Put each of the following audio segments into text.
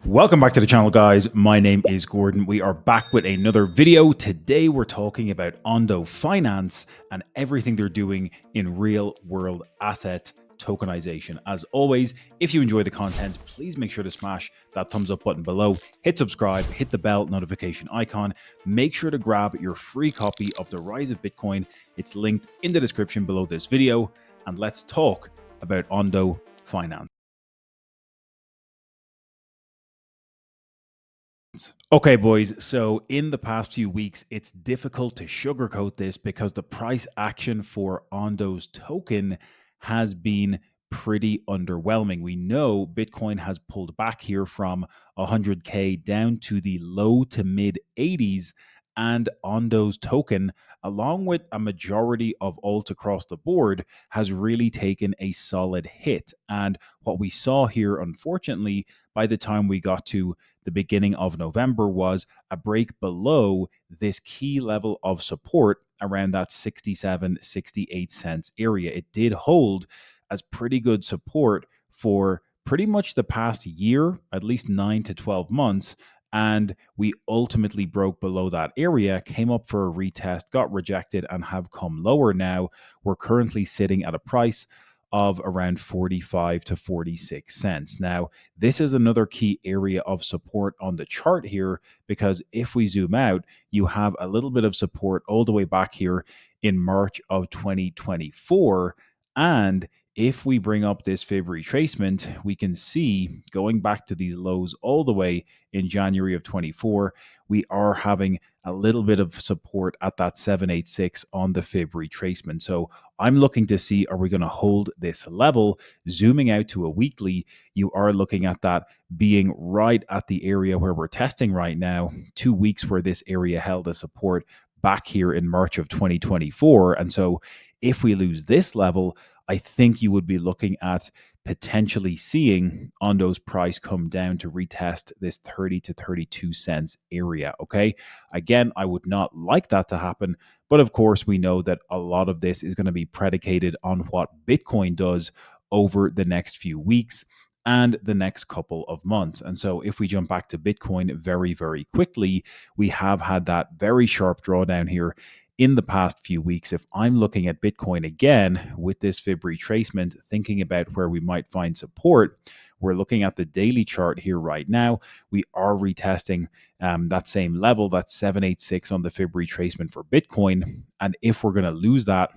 Welcome back to the channel, guys. My name is Gordon. We are back with another video. Today we're talking about Ondo Finance and everything they're doing in real world asset tokenization. As always, if you enjoy the content, please make sure to smash that thumbs up button below, hit subscribe, hit the bell notification icon. Make sure to grab your free copy of The Rise of Bitcoin. It's linked in the description below this video. And let's talk about Ondo Finance. Okay, boys. So, in the past few weeks, it's difficult to sugarcoat this because the price action for Ondo's token has been pretty underwhelming. We know Bitcoin has pulled back here from 100K down to the low to mid 80s, and Ondo's token, along with a majority of alts across the board, has really taken a solid hit. And what we saw here, unfortunately, by the time we got to the beginning of November, was a break below this key level of support around that 67-68 cents area. It did hold as pretty good support for pretty much the past year, at least 9 to 12 months. And we ultimately broke below that area, came up for a retest, got rejected, and have come lower now. We're currently sitting at a price of around 45 to 46 cents. Now, this is another key area of support on the chart here, because if we zoom out, you have a little bit of support all the way back here in March of 2024. And if we bring up this fib retracement, we can see going back to these lows all the way in January of 24, we are having a little bit of support at that 786 on the fib retracement. So I'm looking to see, are we going to hold this level? Zooming out to a weekly, you are looking at that being right at the area where we're testing right now, 2 weeks where this area held a support back here in March of 2024. And so if we lose this level, I think you would be looking at potentially seeing Ondo's price come down to retest this 30 to 32 cents area. Okay. Again, I would not like that to happen. But of course, we know that a lot of this is going to be predicated on what Bitcoin does over the next few weeks and the next couple of months. And so if we jump back to Bitcoin very, very quickly, we have had that very sharp drawdown here in the past few weeks. If I'm looking at Bitcoin again with this fib retracement, thinking about where we might find support, we're looking at the daily chart here right now. We are retesting that same level, that's 786 on the fib retracement for Bitcoin. And if we're going to lose that,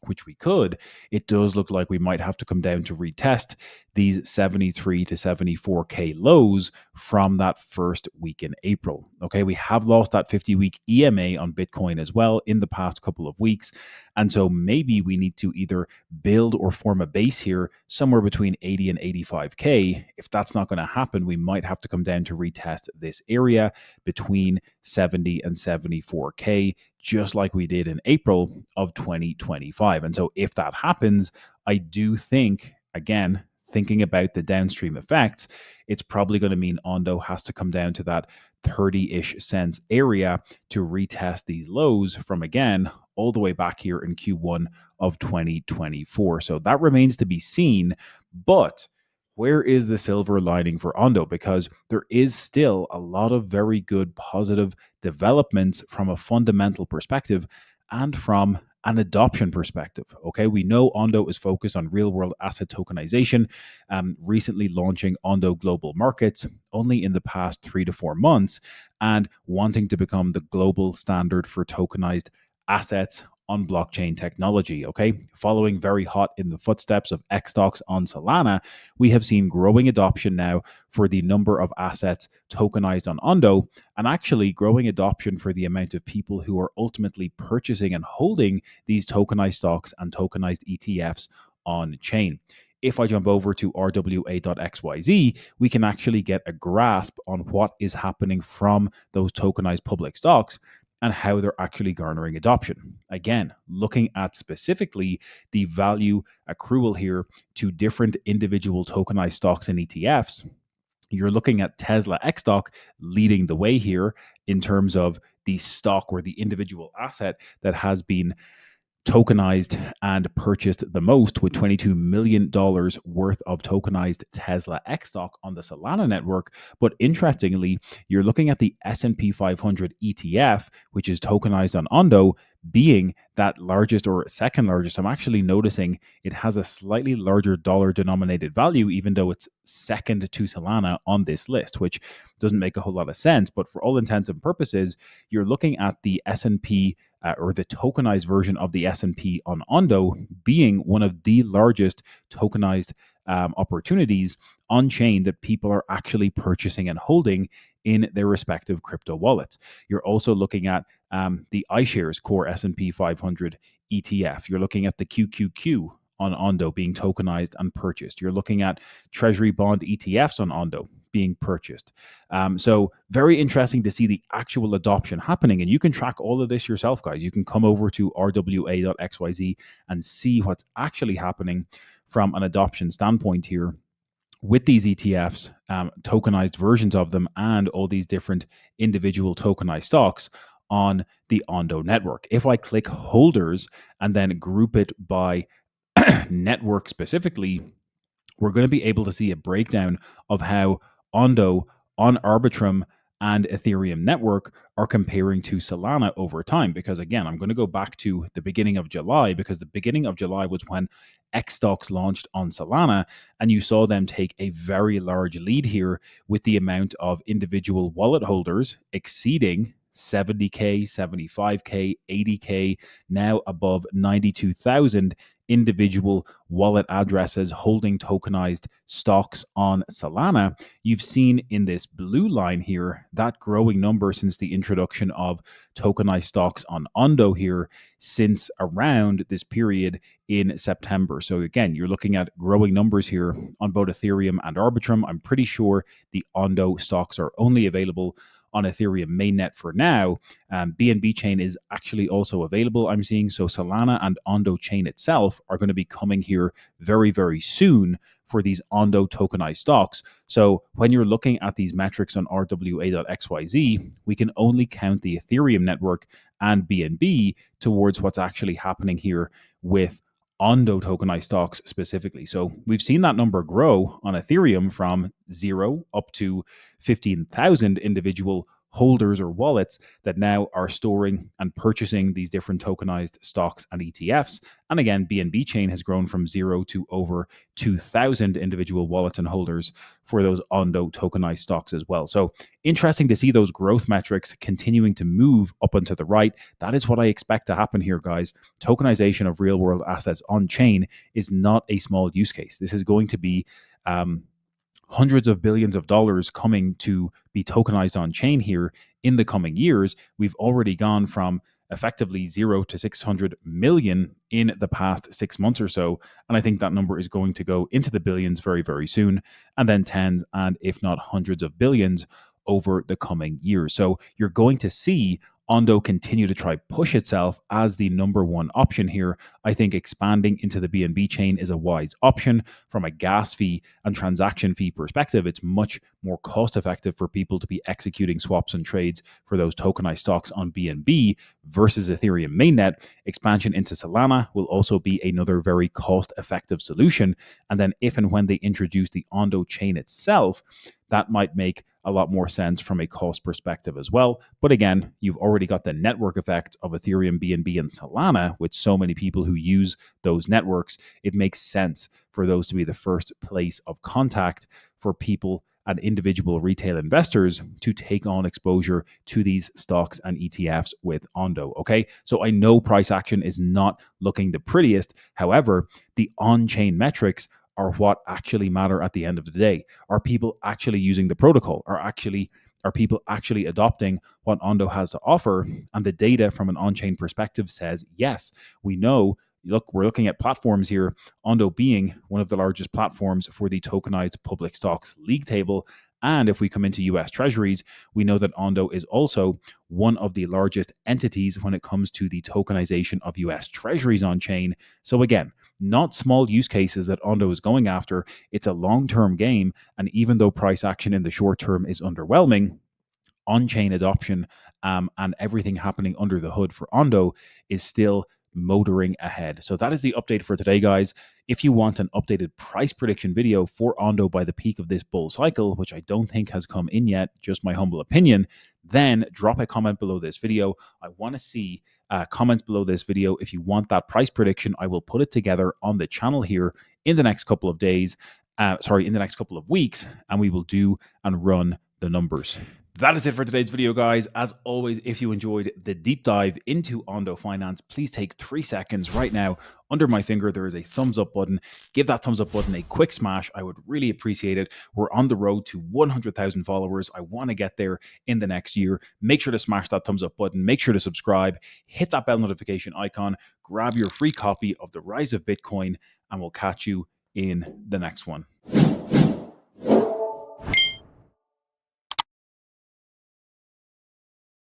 which we could, it does look like we might have to come down to retest these 73 to 74K lows from that first week in April. Okay, we have lost that 50-week EMA on Bitcoin as well in the past couple of weeks. And so maybe we need to either build or form a base here somewhere between 80 and 85K. If that's not going to happen, we might have to come down to retest this area between 70 and 74K, just like we did in April of 2025. And so if that happens, I do think, again, thinking about the downstream effects, it's probably going to mean Ondo has to come down to that 30-ish cents area to retest these lows from, again, all the way back here in Q1 of 2024. So that remains to be seen. But where is the silver lining for Ondo? Because there is still a lot of very good positive developments from a fundamental perspective and from an adoption perspective. Okay, we know Ondo is focused on real world asset tokenization, recently launching Ondo Global Markets only in the past 3 to 4 months, and wanting to become the global standard for tokenized assets on blockchain technology. Okay, following very hot in the footsteps of Xstocks on Solana, we have seen growing adoption now for the number of assets tokenized on Ondo, and actually growing adoption for the amount of people who are ultimately purchasing and holding these tokenized stocks and tokenized ETFs on chain. If I jump over to rwa.xyz, we can actually get a grasp on what is happening from those tokenized public stocks and how they're actually garnering adoption. Again, looking at specifically the value accrual here to different individual tokenized stocks and ETFs, you're looking at Tesla X stock leading the way here in terms of the stock or the individual asset that has been tokenized and purchased the most with $22 million worth of tokenized Tesla X stock on the Solana network. But interestingly, you're looking at the S&P 500 ETF, which is tokenized on Ondo, being that largest or second largest. I'm actually noticing it has a slightly larger dollar denominated value, even though it's second to Solana on this list, which doesn't make a whole lot of sense. But for all intents and purposes, you're looking at the S&P or the tokenized version of the S&P on Ondo being one of the largest tokenized opportunities on chain that people are actually purchasing and holding in their respective crypto wallets. You're also looking at the iShares Core S&P 500 ETF. You're looking at the QQQ on Ondo being tokenized and purchased. You're looking at Treasury bond ETFs on Ondo being purchased. So very interesting to see the actual adoption happening. And you can track all of this yourself, guys. You can come over to rwa.xyz and see what's actually happening from an adoption standpoint here with these ETFs, tokenized versions of them, and all these different individual tokenized stocks on the Ondo network. If I click holders and then group it by network specifically, we're going to be able to see a breakdown of how Ondo on Arbitrum and Ethereum network are comparing to Solana over time. Because again, I'm going to go back to the beginning of July, because the beginning of July was when X stocks launched on Solana, and you saw them take a very large lead here with the amount of individual wallet holders exceeding 70K, 75K, 80K, now above 92,000 individual wallet addresses holding tokenized stocks on Solana. You've seen in this blue line here that growing number since the introduction of tokenized stocks on Ondo here since around this period in September. So again, you're looking at growing numbers here on both Ethereum and Arbitrum. I'm pretty sure the Ondo stocks are only available on Ethereum mainnet for now. BNB chain is actually also available, I'm seeing. So Solana and Ondo chain itself are going to be coming here very, very soon for these Ondo tokenized stocks. So when you're looking at these metrics on rwa.xyz, we can only count the Ethereum network and BNB towards what's actually happening here with Ondo tokenized stocks specifically. So we've seen that number grow on Ethereum from 0 up to 15,000 individual holders or wallets that now are storing and purchasing these different tokenized stocks and ETFs. And again, BNB chain has grown from 0 to over 2,000 individual wallets and holders for those Ondo tokenized stocks as well. So interesting to see those growth metrics continuing to move up and to the right. That is what I expect to happen here, guys. Tokenization of real world assets on chain is not a small use case. This is going to be hundreds of billions of dollars coming to be tokenized on chain here in the coming years. We've already gone from effectively 0 to 600 million in the past 6 months or so. And I think that number is going to go into the billions very, very soon, and then tens and if not hundreds of billions over the coming years. So you're going to see Ondo continue to try push itself as the number one option here. I think expanding into the BNB chain is a wise option from a gas fee and transaction fee perspective. It's much more cost effective for people to be executing swaps and trades for those tokenized stocks on BNB versus Ethereum mainnet. Expansion into Solana will also be another very cost effective solution. And then if and when they introduce the Ondo chain itself, that might make a lot more sense from a cost perspective as well. But again, you've already got the network effect of Ethereum, BNB, and Solana with so many people who use those networks. It makes sense for those to be the first place of contact for people and individual retail investors to take on exposure to these stocks and ETFs with Ondo. Okay, so I know price action is not looking the prettiest. However, the on-chain metrics are what actually matter at the end of the day. Are people actually using the protocol? Are people actually adopting what Ondo has to offer? And the data from an on-chain perspective says yes. We know, look, we're looking at platforms here, Ondo being one of the largest platforms for the tokenized public stocks league table. And if we come into US Treasuries, we know that Ondo is also one of the largest entities when it comes to the tokenization of US Treasuries on chain. So again, not small use cases that Ondo is going after. It's a long-term game. And even though price action in the short term is underwhelming, on-chain adoption and everything happening under the hood for Ondo is still motoring ahead. So that is the update for today, guys. If you want an updated price prediction video for Ondo by the peak of this bull cycle, which I don't think has come in yet, just my humble opinion, then drop a comment below this video. I want to see comments below this video. If you want that price prediction, I will put it together on the channel here in the next couple of days. In the next couple of weeks, and we will do and run the numbers. That is it for today's video, guys. As always, if you enjoyed the deep dive into Ondo Finance, please take 3 seconds right now. Under my finger, there is a thumbs up button. Give that thumbs up button a quick smash. I would really appreciate it. We're on the road to 100,000 followers. I want to get there in the next year. Make sure to smash that thumbs up button. Make sure to subscribe. Hit that bell notification icon. Grab your free copy of The Rise of Bitcoin, and we'll catch you in the next one.